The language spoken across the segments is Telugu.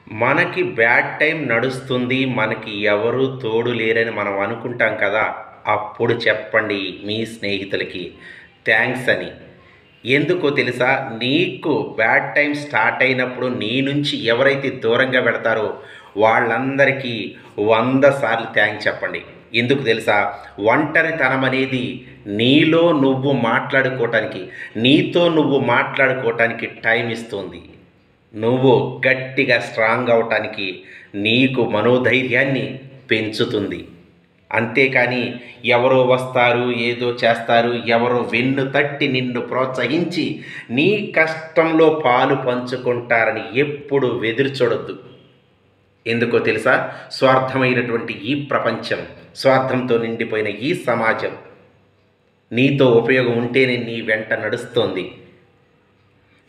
మనకి బ్యాడ్ టైం నడుస్తుంది. మనకి ఎవరు తోడు లేరని మనం అనుకుంటాం కదా! అప్పుడు చెప్పండి మీ స్నేహితులకి థ్యాంక్స్ అని. ఎందుకో తెలుసా? నీకు బ్యాడ్ టైం స్టార్ట్ అయినప్పుడు నీ నుంచి ఎవరైతే దూరంగా వెళతారో వాళ్ళందరికీ 100 సార్లు థ్యాంక్స్ చెప్పండి. ఎందుకు తెలుసా? ఒంటరితనం అనేది నీలో నువ్వు మాట్లాడుకోవటానికి, నీతో నువ్వు మాట్లాడుకోవటానికి టైం ఇస్తుంది. నువ్వు గట్టిగా స్ట్రాంగ్ అవటానికి నీకు మనోధైర్యాన్ని పెంచుతుంది. అంతేకాని ఎవరో వస్తారు, ఏదో చేస్తారు, ఎవరో వెన్ను తట్టి నిన్ను ప్రోత్సహించి నీ కష్టంలో పాలు పంచుకుంటారని ఎప్పుడు ఎదురు చూడొద్దు. ఎందుకో తెలుసా? స్వార్థమైనటువంటి ఈ ప్రపంచం, స్వార్థంతో నిండిపోయిన ఈ సమాజం నీతో ఉపయోగం ఉంటేనే నీ వెంట నడుస్తోంది.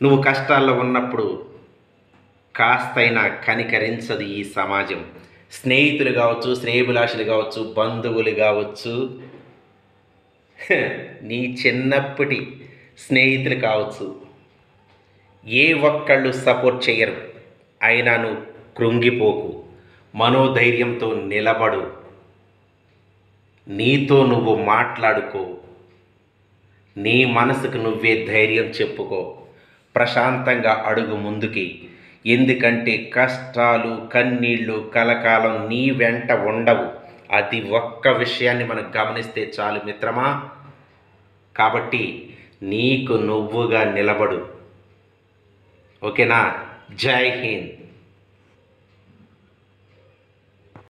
నువ్వు కష్టాల్లో ఉన్నప్పుడు కాస్తైనా కనికరించదు ఈ సమాజం. స్నేహితులు కావచ్చు, శ్రేయోభిలాషులు కావచ్చు, బంధువులు కావచ్చు, నీ చిన్నప్పటి స్నేహితులు కావచ్చు, ఏ ఒక్కళ్ళు సపోర్ట్ చేయరు. అయినా నువ్వు కృంగిపోకు, మనోధైర్యంతో నిలబడు, నీతో నువ్వు మాట్లాడుకో, నీ మనసుకు నువ్వే ధైర్యం చెప్పుకో, ప్రశాంతంగా అడుగు ముందుకి. ఎందుకంటే కష్టాలు, కన్నీళ్ళు కలకాలం నీ వెంట ఉండవు. అది ఒక్క విషయాన్ని మనం గమనిస్తే చాలు మిత్రమా. కాబట్టి నీకు నువ్వుగా నిలబడు. ఓకేనా? జై హింద్.